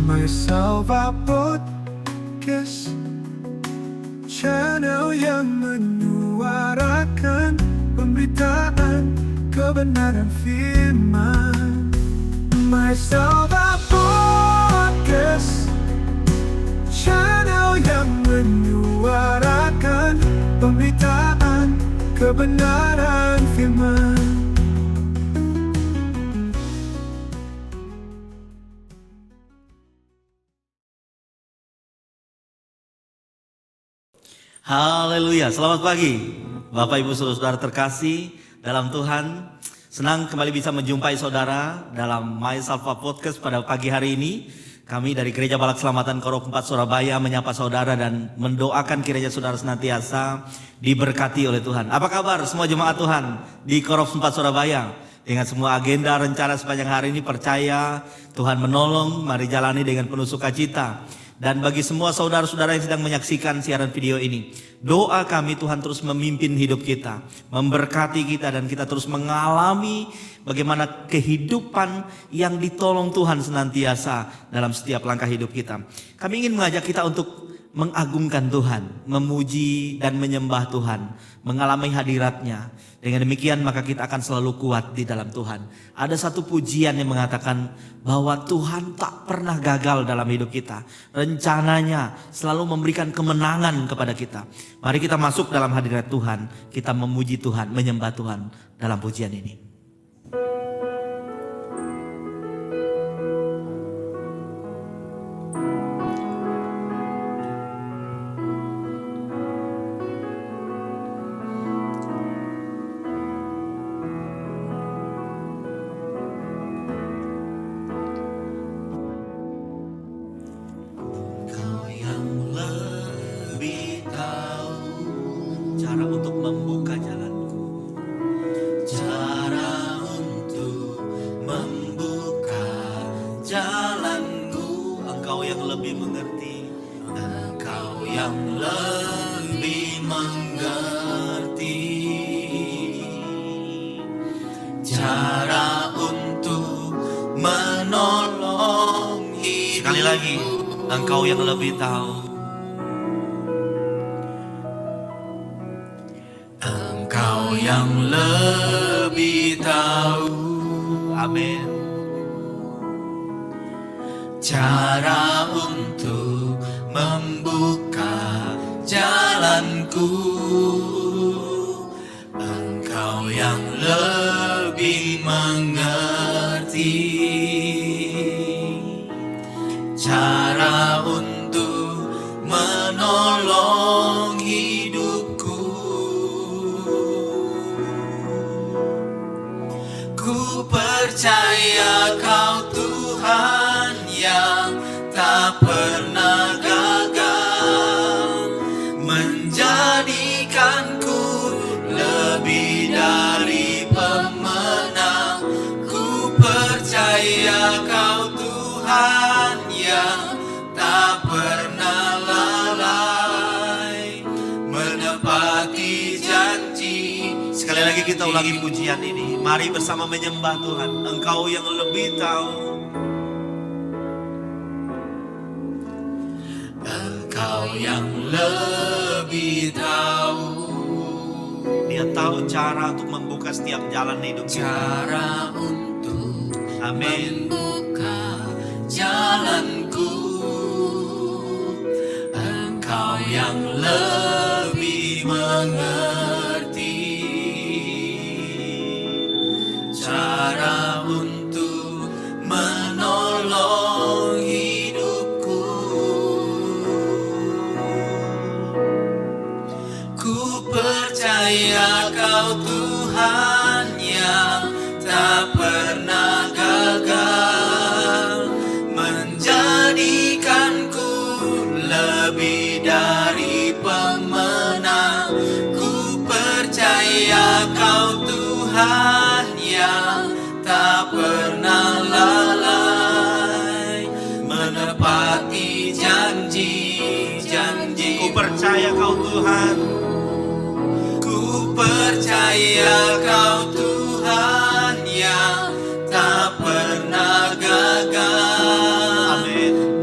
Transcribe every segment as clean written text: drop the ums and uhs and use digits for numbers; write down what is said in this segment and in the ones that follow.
My Salva Podcast, channel yang menyuarakan pemberitaan kebenaran firman. My Salva Podcast, channel yang menyuarakan pemberitaan kebenaran firman. Haleluya, selamat pagi Bapak Ibu Saudara terkasih dalam Tuhan. Senang kembali bisa menjumpai saudara dalam My Salva Podcast pada pagi hari ini. Kami dari Gereja Balak Selamatan Korok 4 Surabaya menyapa saudara dan mendoakan kiranya saudara senantiasa diberkati oleh Tuhan. Apa kabar semua jemaat Tuhan di Korok 4 Surabaya? Dengan semua agenda rencana sepanjang hari ini percaya Tuhan menolong, mari jalani dengan penuh sukacita. Dan bagi semua saudara-saudara yang sedang menyaksikan siaran video ini, doa kami Tuhan terus memimpin hidup kita, memberkati kita, dan kita terus mengalami bagaimana kehidupan yang ditolong Tuhan senantiasa dalam setiap langkah hidup kita. Kami ingin mengajak kita untuk mengagungkan Tuhan, memuji dan menyembah Tuhan, mengalami hadirat-Nya. Dengan demikian maka kita akan selalu kuat di dalam Tuhan. Ada satu pujian yang mengatakan bahwa Tuhan tak pernah gagal dalam hidup kita. Rencananya selalu memberikan kemenangan kepada kita. Mari kita masuk dalam hadirat Tuhan. Kita memuji Tuhan, menyembah Tuhan dalam pujian ini. Cara untuk membuka jalanku, cara untuk membuka jalanku. Engkau yang lebih mengerti, Engkau yang lebih mengerti cara untuk menolong hidupku. Sekali lagi, Engkau yang lebih tahu. Yang lebih tahu, amin, cara untuk membuka jalanku. Engkau yang lebih mengerti cara untuk menolong hidupku. Ku percaya Kau Tuhan yang tak pernah gagal, menjadikanku lebih dari pemenang. Ku percaya Kau Tuhan yang tak pernah lalai, menepati janji. Sekali lagi kita ulangi pujian ini. Mari bersama menyembah Tuhan. Engkau yang lebih tahu. Engkau yang lebih tahu. Dia tahu cara untuk membuka setiap jalan hidup kita. Cara untuk membuka jalanku. Engkau yang lebih mengerti cara untuk menolong hidupku. Ku percaya Kau Tuhan yang tak pernah gagal, menjadikanku lebih dari pemenang. Ku percaya Kau Tuhan yang tak pernah lalai, menepati janji-janji. Ku percaya Kau Tuhan, ku percaya Kau Tuhan yang tak pernah gagal. Amin.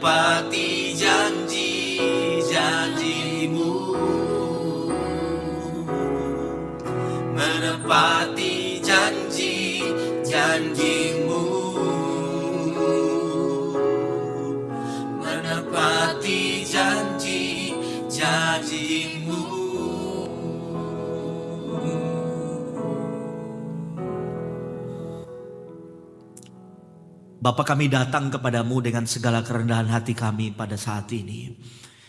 menepati janji-janjimu, menepati janji-janjimu, menepati janji-janjimu. Bapa, kami datang kepadamu dengan segala kerendahan hati kami pada saat ini.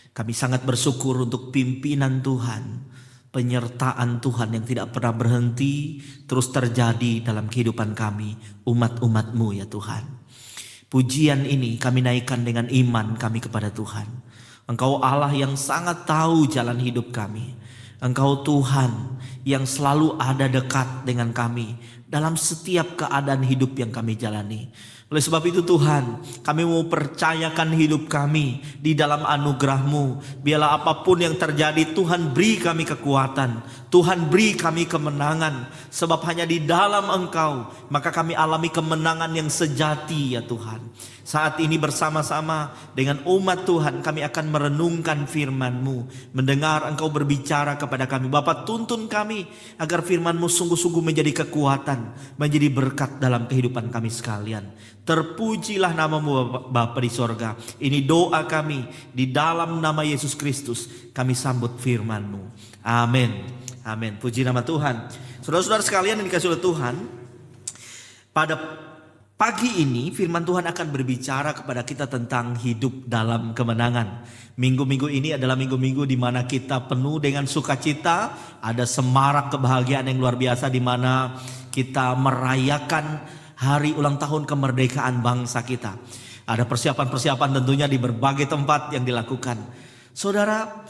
Kami sangat bersyukur untuk pimpinan Tuhan, penyertaan Tuhan yang tidak pernah berhenti terus terjadi dalam kehidupan kami, umat-umat-Mu ya Tuhan. Pujian ini kami naikkan dengan iman kami kepada Tuhan. Engkau Allah yang sangat tahu jalan hidup kami. Engkau Tuhan yang selalu ada dekat dengan kami dalam setiap keadaan hidup yang kami jalani. Oleh sebab itu Tuhan, kami mau percayakan hidup kami di dalam anugerah-Mu. Biarlah apapun yang terjadi, Tuhan beri kami kekuatan, Tuhan beri kami kemenangan. Sebab hanya di dalam Engkau maka kami alami kemenangan yang sejati ya Tuhan. Saat ini bersama-sama dengan umat Tuhan kami akan merenungkan firman-Mu, mendengar Engkau berbicara kepada kami. Bapa, tuntun kami agar firman-Mu sungguh-sungguh menjadi kekuatan, menjadi berkat dalam kehidupan kami sekalian. Terpujilah nama-Mu Bapa di sorga. Ini doa kami di dalam nama Yesus Kristus. Kami sambut firman-Mu. Amin. Amin. Puji nama Tuhan. Saudara-saudara sekalian yang dikasihi oleh Tuhan, pada pagi ini firman Tuhan akan berbicara kepada kita tentang hidup dalam kemenangan. Minggu-minggu ini adalah minggu-minggu di mana kita penuh dengan sukacita. Ada semarak kebahagiaan yang luar biasa di mana kita merayakan hari ulang tahun kemerdekaan bangsa kita. Ada persiapan-persiapan tentunya di berbagai tempat yang dilakukan. Saudara,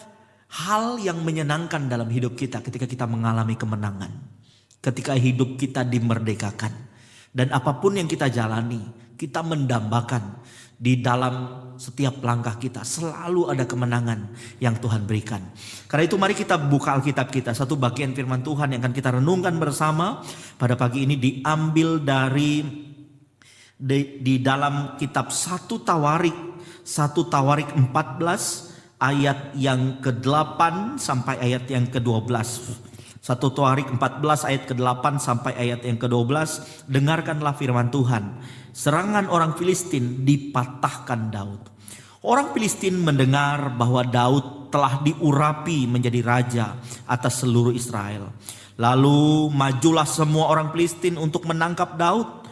hal yang menyenangkan dalam hidup kita ketika kita mengalami kemenangan, ketika hidup kita dimerdekakan, dan apapun yang kita jalani, kita mendambakan di dalam setiap langkah kita selalu ada kemenangan yang Tuhan berikan. Karena itu mari kita buka Alkitab kita. Satu bagian firman Tuhan yang akan kita renungkan bersama pada pagi ini diambil dari di dalam kitab 1 Tawarik 14 ayat yang ke-8 sampai ayat yang ke-12. 1 Tawarik 14 ayat ke-8 sampai ayat yang ke-12. Dengarkanlah firman Tuhan. Serangan orang Filistin dipatahkan Daud. Orang Filistin mendengar bahwa Daud telah diurapi menjadi raja atas seluruh Israel. Lalu majulah semua orang Filistin untuk menangkap Daud.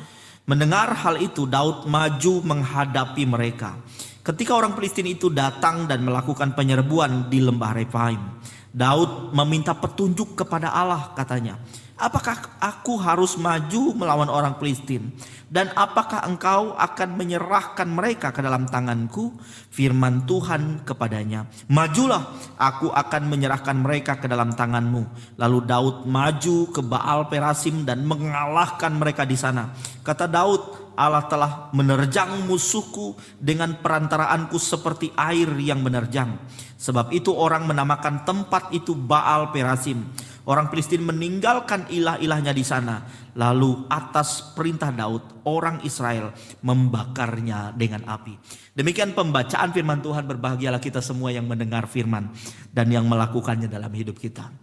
Mendengar hal itu, Daud maju menghadapi mereka. Ketika orang Filistin itu datang dan melakukan penyerbuan di lembah Refaim, Daud meminta petunjuk kepada Allah, katanya, apakah aku harus maju melawan orang Filistin? Dan apakah engkau akan menyerahkan mereka ke dalam tanganku? Firman Tuhan kepadanya, majulah, aku akan menyerahkan mereka ke dalam tanganmu. Lalu Daud maju ke Baal Perasim dan mengalahkan mereka di sana. Kata Daud, Allah telah menerjang musuhku dengan perantaraanku seperti air yang menerjang. Sebab itu orang menamakan tempat itu Baal Perasim. Orang Filistin meninggalkan ilah-ilahnya di sana. Lalu atas perintah Daud, orang Israel membakarnya dengan api. Demikian pembacaan firman Tuhan. Berbahagialah kita semua yang mendengar firman dan yang melakukannya dalam hidup kita.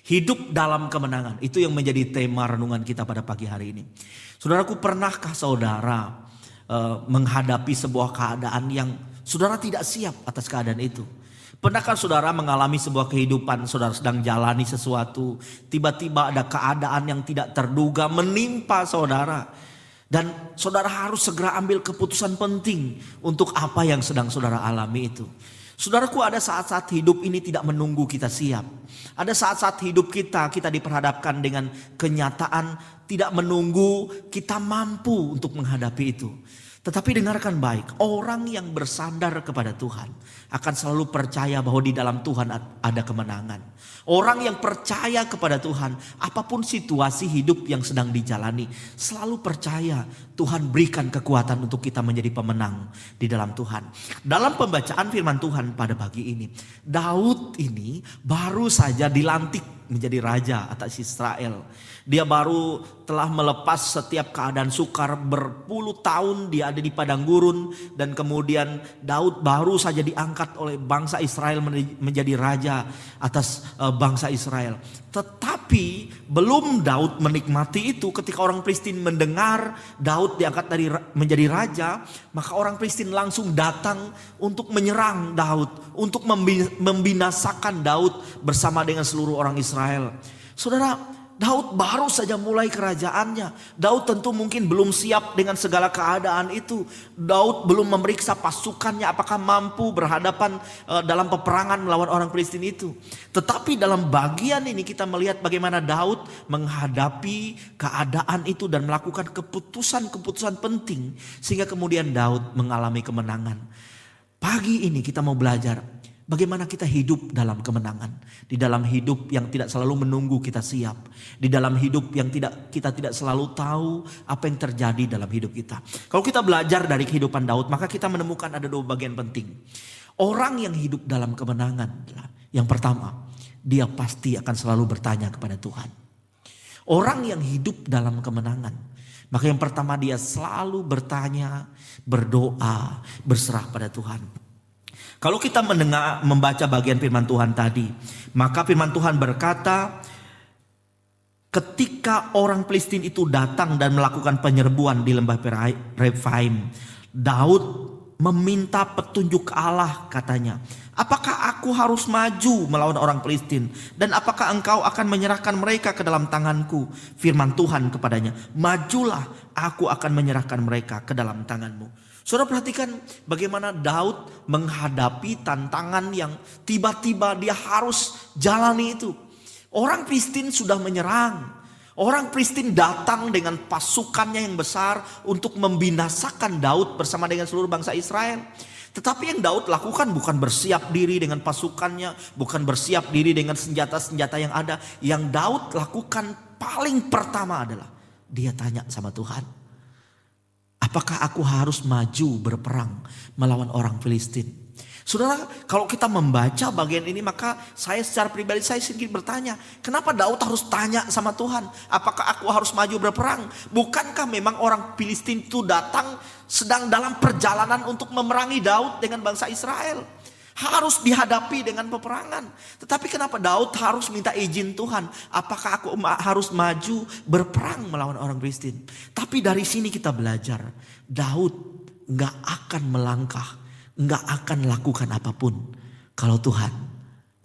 Hidup dalam kemenangan, itu yang menjadi tema renungan kita pada pagi hari ini. Saudaraku, pernahkah saudara menghadapi sebuah keadaan yang saudara tidak siap atas keadaan itu? Pernahkah saudara mengalami sebuah kehidupan, saudara sedang jalani sesuatu, tiba-tiba ada keadaan yang tidak terduga menimpa saudara, dan saudara harus segera ambil keputusan penting untuk apa yang sedang saudara alami itu. Saudaraku, ada saat-saat hidup ini tidak menunggu kita siap. Ada saat-saat hidup kita diperhadapkan dengan kenyataan tidak menunggu kita mampu untuk menghadapi itu. Tetapi dengarkan baik, orang yang bersandar kepada Tuhan akan selalu percaya bahwa di dalam Tuhan ada kemenangan. Orang yang percaya kepada Tuhan, apapun situasi hidup yang sedang dijalani, selalu percaya Tuhan berikan kekuatan untuk kita menjadi pemenang di dalam Tuhan. Dalam pembacaan firman Tuhan pada pagi ini, Daud ini baru saja dilantik menjadi raja atas Israel. Dia baru telah melepas setiap keadaan sukar, berpuluh tahun dia ada di padang gurun, dan kemudian Daud baru saja diangkat oleh bangsa Israel menjadi raja atas bangsa Israel. Tetapi belum Daud menikmati itu, ketika orang Filistin mendengar Daud diangkat menjadi raja, maka orang Filistin langsung datang untuk menyerang Daud, untuk membinasakan Daud bersama dengan seluruh orang Israel. Saudara, Daud baru saja mulai kerajaannya. Daud tentu mungkin belum siap dengan segala keadaan itu. Daud belum memeriksa pasukannya apakah mampu berhadapan dalam peperangan melawan orang Filistin itu. Tetapi dalam bagian ini kita melihat bagaimana Daud menghadapi keadaan itu dan melakukan keputusan-keputusan penting sehingga kemudian Daud mengalami kemenangan. Pagi ini kita mau belajar bagaimana kita hidup dalam kemenangan. Di dalam hidup yang tidak selalu menunggu kita siap. Di dalam hidup yang kita tidak selalu tahu apa yang terjadi dalam hidup kita. Kalau kita belajar dari kehidupan Daud, maka kita menemukan ada dua bagian penting. Orang yang hidup dalam kemenangan adalah, yang pertama, dia pasti akan selalu bertanya kepada Tuhan. Orang yang hidup dalam kemenangan, maka yang pertama dia selalu bertanya, berdoa, berserah pada Tuhan. Kalau kita membaca bagian firman Tuhan tadi, maka firman Tuhan berkata, ketika orang Filistin itu datang dan melakukan penyerbuan di lembah Refaim, Daud meminta petunjuk Allah, katanya, apakah aku harus maju melawan orang Filistin, dan apakah engkau akan menyerahkan mereka ke dalam tanganku? Firman Tuhan kepadanya, majulah, aku akan menyerahkan mereka ke dalam tanganmu. Saudara, perhatikan bagaimana Daud menghadapi tantangan yang tiba-tiba dia harus jalani itu. Orang Filistin sudah menyerang. Orang Filistin datang dengan pasukannya yang besar untuk membinasakan Daud bersama dengan seluruh bangsa Israel. Tetapi yang Daud lakukan bukan bersiap diri dengan pasukannya, bukan bersiap diri dengan senjata-senjata yang ada. Yang Daud lakukan paling pertama adalah dia tanya sama Tuhan, apakah aku harus maju berperang melawan orang Filistin? Saudara, kalau kita membaca bagian ini, maka saya secara pribadi saya sedikit bertanya, kenapa Daud harus tanya sama Tuhan, apakah aku harus maju berperang? Bukankah memang orang Filistin itu datang sedang dalam perjalanan untuk memerangi Daud dengan bangsa Israel? Harus dihadapi dengan peperangan. Tetapi kenapa Daud harus minta izin Tuhan, apakah aku harus maju berperang melawan orang Filistin? Tapi dari sini kita belajar, Daud gak akan melangkah, gak akan lakukan apapun kalau Tuhan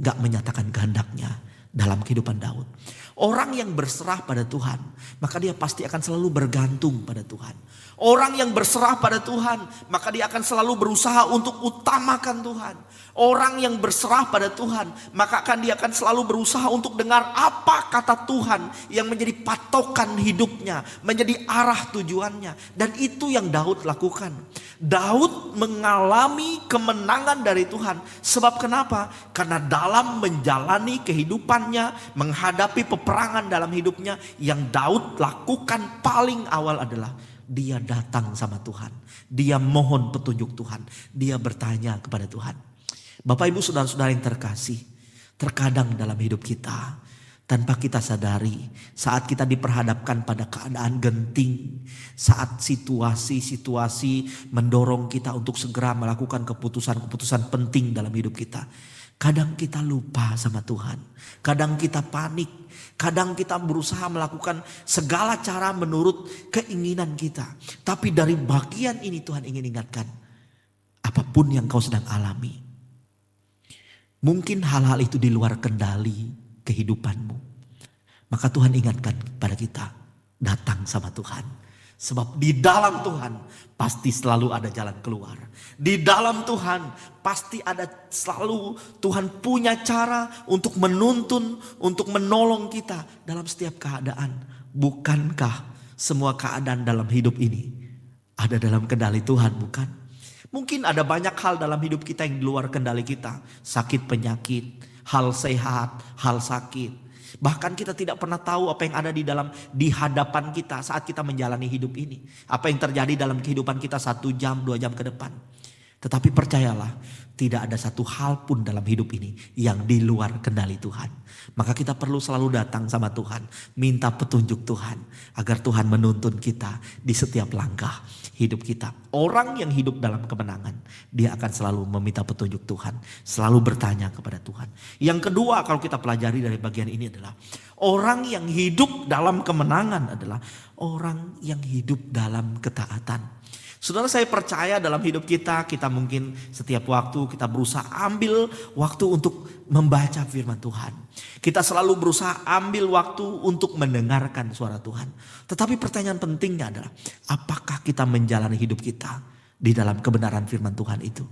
gak menyatakan kehendaknya dalam kehidupan Daud. Orang yang berserah pada Tuhan, maka dia pasti akan selalu bergantung pada Tuhan. Orang yang berserah pada Tuhan, maka dia akan selalu berusaha untuk utamakan Tuhan. Orang yang berserah pada Tuhan, maka dia akan selalu berusaha untuk dengar apa kata Tuhan yang menjadi patokan hidupnya, menjadi arah tujuannya. Dan itu yang Daud lakukan. Daud mengalami kemenangan dari Tuhan. Sebab kenapa? Karena dalam menjalani kehidupannya, menghadapi peperangan dalam hidupnya, yang Daud lakukan paling awal adalah dia datang sama Tuhan. Dia mohon petunjuk Tuhan. Dia bertanya kepada Tuhan. Bapak ibu saudara-saudara yang terkasih, terkadang dalam hidup kita tanpa kita sadari, saat kita diperhadapkan pada keadaan genting, saat situasi-situasi mendorong kita untuk segera melakukan keputusan-keputusan penting dalam hidup kita, kadang kita lupa sama Tuhan, kadang kita panik, kadang kita berusaha melakukan segala cara menurut keinginan kita. Tapi dari bagian ini Tuhan ingin ingatkan, apapun yang kau sedang alami, mungkin hal-hal itu di luar kendali kehidupanmu, maka Tuhan ingatkan pada kita, datang sama Tuhan. Sebab di dalam Tuhan pasti selalu ada jalan keluar. Di dalam Tuhan pasti ada selalu, Tuhan punya cara untuk menuntun, untuk menolong kita dalam setiap keadaan. Bukankah semua keadaan dalam hidup ini ada dalam kendali Tuhan, bukan? Mungkin ada banyak hal dalam hidup kita yang di luar kendali kita. Sakit, penyakit, hal sehat, hal sakit. Bahkan kita tidak pernah tahu apa yang ada di hadapan kita saat kita menjalani hidup ini. Apa yang terjadi dalam kehidupan kita 1 jam, 2 jam ke depan. Tetapi percayalah, tidak ada satu hal pun dalam hidup ini yang di luar kendali Tuhan. Maka kita perlu selalu datang sama Tuhan, minta petunjuk Tuhan, agar Tuhan menuntun kita di setiap langkah hidup kita. Orang yang hidup dalam kemenangan, dia akan selalu meminta petunjuk Tuhan, selalu bertanya kepada Tuhan. Yang kedua, kalau kita pelajari dari bagian ini adalah, orang yang hidup dalam kemenangan adalah orang yang hidup dalam ketaatan. Saudara, saya percaya dalam hidup kita mungkin setiap waktu kita berusaha ambil waktu untuk membaca firman Tuhan. Kita selalu berusaha ambil waktu untuk mendengarkan suara Tuhan. Tetapi pertanyaan pentingnya adalah, apakah kita menjalani hidup kita di dalam kebenaran firman Tuhan itu?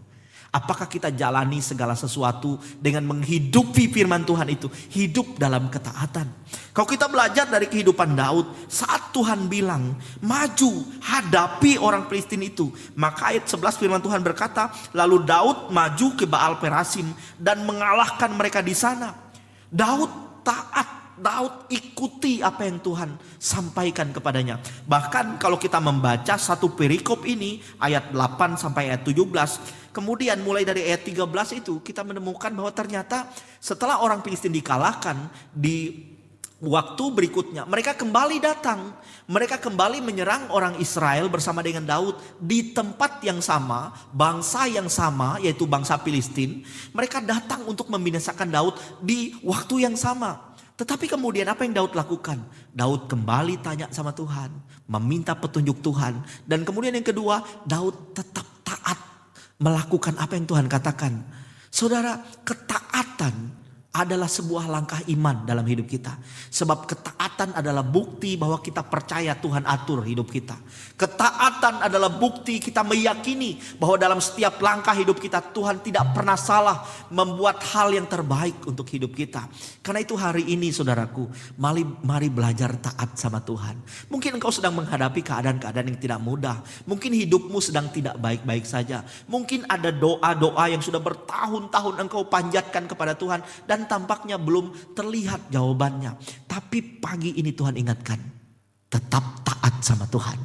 Apakah kita jalani segala sesuatu dengan menghidupi firman Tuhan itu, hidup dalam ketaatan? Kalau kita belajar dari kehidupan Daud, saat Tuhan bilang, maju hadapi orang Filistin itu. Maka ayat 11 firman Tuhan berkata, lalu Daud maju ke Baal Perasim dan mengalahkan mereka di sana. Daud taat, Daud ikuti apa yang Tuhan sampaikan kepadanya. Bahkan kalau kita membaca satu perikop ini, ayat 8 sampai ayat 17, kemudian mulai dari ayat 13 itu kita menemukan bahwa ternyata setelah orang Filistin dikalahkan, di waktu berikutnya mereka kembali datang. Mereka kembali menyerang orang Israel bersama dengan Daud di tempat yang sama, bangsa yang sama, yaitu bangsa Filistin. Mereka datang untuk membinasakan Daud di waktu yang sama. Tetapi kemudian apa yang Daud lakukan? Daud kembali tanya sama Tuhan, meminta petunjuk Tuhan. Dan kemudian yang kedua, Daud tetap taat melakukan apa yang Tuhan katakan. Saudara, ketaatan adalah sebuah langkah iman dalam hidup kita. Sebab ketaatan adalah bukti bahwa kita percaya Tuhan atur hidup kita. Ketaatan adalah bukti kita meyakini bahwa dalam setiap langkah hidup kita Tuhan tidak pernah salah membuat hal yang terbaik untuk hidup kita. Karena itu hari ini saudaraku, mari belajar taat sama Tuhan. Mungkin engkau sedang menghadapi keadaan-keadaan yang tidak mudah. Mungkin hidupmu sedang tidak baik-baik saja. Mungkin ada doa-doa yang sudah bertahun-tahun engkau panjatkan kepada Tuhan dan tampaknya belum terlihat jawabannya. Tapi pagi ini Tuhan ingatkan, tetap taat sama Tuhan.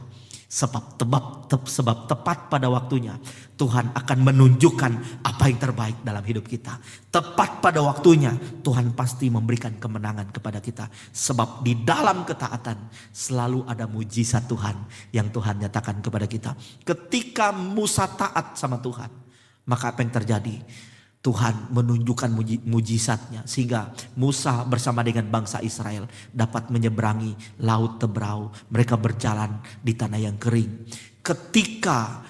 Sebab tepat pada waktunya Tuhan akan menunjukkan apa yang terbaik dalam hidup kita. Tepat pada waktunya Tuhan pasti memberikan kemenangan kepada kita. Sebab di dalam ketaatan selalu ada mujizat Tuhan yang Tuhan nyatakan kepada kita. Ketika Musa taat sama Tuhan, maka apa yang terjadi? Tuhan menunjukkan mujizatnya sehingga Musa bersama dengan bangsa Israel dapat menyeberangi laut Tebrau. Mereka berjalan di tanah yang kering. Ketika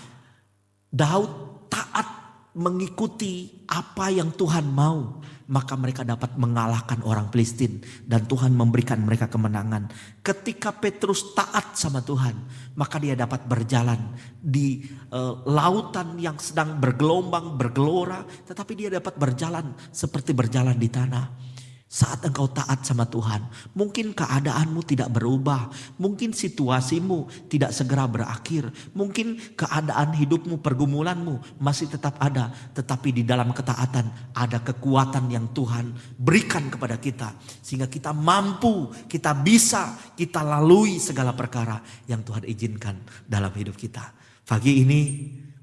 Daud taat mengikuti apa yang Tuhan mau, maka mereka dapat mengalahkan orang Filistin dan Tuhan memberikan mereka kemenangan. Ketika Petrus taat sama Tuhan, maka dia dapat berjalan di lautan yang sedang bergelombang, bergelora, tetapi dia dapat berjalan seperti berjalan di tanah. Saat engkau taat sama Tuhan, mungkin keadaanmu tidak berubah, mungkin situasimu tidak segera berakhir, mungkin keadaan hidupmu, pergumulanmu masih tetap ada, tetapi di dalam ketaatan ada kekuatan yang Tuhan berikan kepada kita, sehingga kita mampu, kita bisa, kita lalui segala perkara yang Tuhan izinkan dalam hidup kita. Pagi ini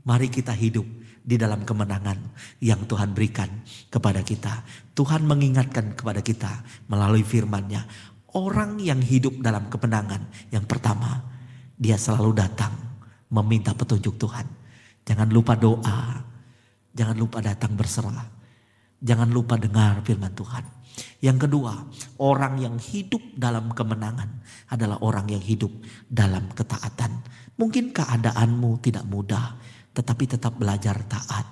mari kita hidup di dalam kemenangan yang Tuhan berikan kepada kita. Tuhan mengingatkan kepada kita melalui firman-Nya. Orang yang hidup dalam kemenangan, yang pertama, dia selalu datang meminta petunjuk Tuhan. Jangan lupa doa, jangan lupa datang berserah, jangan lupa dengar firman Tuhan. Yang kedua, orang yang hidup dalam kemenangan adalah orang yang hidup dalam ketaatan. Mungkin keadaanmu tidak mudah, tetapi tetap belajar taat.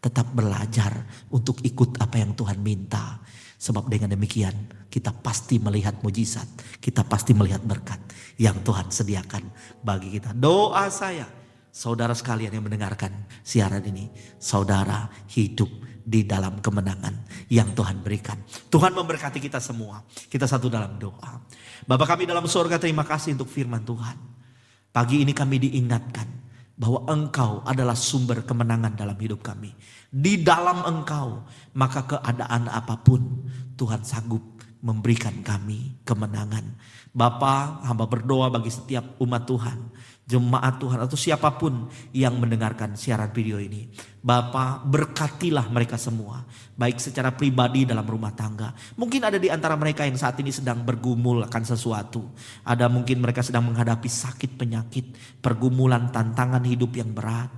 Tetap belajar untuk ikut apa yang Tuhan minta. Sebab dengan demikian kita pasti melihat mujizat. Kita pasti melihat berkat yang Tuhan sediakan bagi kita. Doa saya, saudara sekalian yang mendengarkan siaran ini, saudara hidup di dalam kemenangan yang Tuhan berikan. Tuhan memberkati kita semua. Kita satu dalam doa. Bapa kami dalam surga, terima kasih untuk firman Tuhan. Pagi ini kami diingatkan bahwa Engkau adalah sumber kemenangan dalam hidup kami. Di dalam Engkau, maka keadaan apapun Tuhan sanggup memberikan kami kemenangan. Bapa, hamba berdoa bagi setiap umat Tuhan. jemaat Tuhan atau siapapun yang mendengarkan siaran video ini. Bapa, berkatilah mereka semua, baik secara pribadi dalam rumah tangga. Mungkin ada di antara mereka yang saat ini sedang bergumul akan sesuatu. Ada mungkin mereka sedang menghadapi sakit penyakit, pergumulan, tantangan hidup yang berat.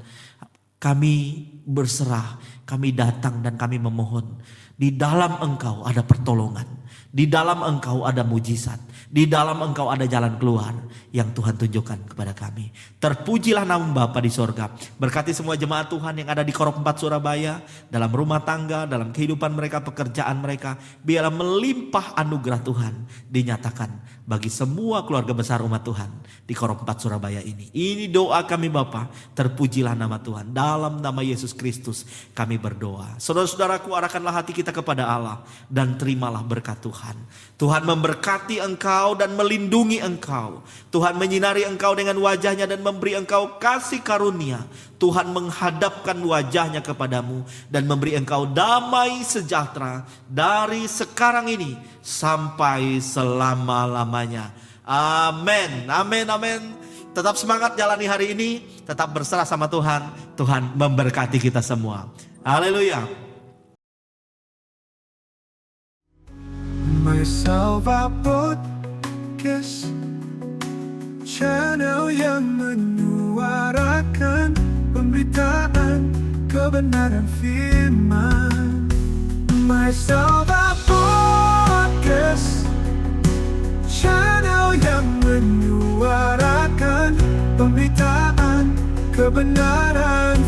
Kami berserah, kami datang dan kami memohon. Di dalam Engkau ada pertolongan, di dalam Engkau ada mujizat, di dalam Engkau ada jalan keluar yang Tuhan tunjukkan kepada kami. Terpujilah nama Bapa di sorga. Berkati semua jemaat Tuhan yang ada di Korop 4 Surabaya, dalam rumah tangga, dalam kehidupan mereka, pekerjaan mereka. Biarlah melimpah anugerah Tuhan dinyatakan bagi semua keluarga besar umat Tuhan di Korop 4 Surabaya ini. Ini doa kami Bapa, terpujilah nama Tuhan. Dalam nama Yesus Kristus kami berdoa. Saudara-saudaraku, arahkanlah hati kita kepada Allah dan terimalah berkat Tuhan. Tuhan memberkati engkau dan melindungi engkau. Tuhan menyinari engkau dengan wajahnya dan memberi engkau kasih karunia. Tuhan menghadapkan wajahnya kepadamu dan memberi engkau damai sejahtera dari sekarang ini sampai selama-lamanya. Amin, amin, amin. Tetap semangat jalani hari ini, tetap berserah sama Tuhan. Tuhan memberkati kita semua. Haleluya. My Salva Podcast, channel yang menyuarakan pemberitaan kebenaran firman. My Salva Podcast, channel yang menyuarakan pemberitaan kebenaran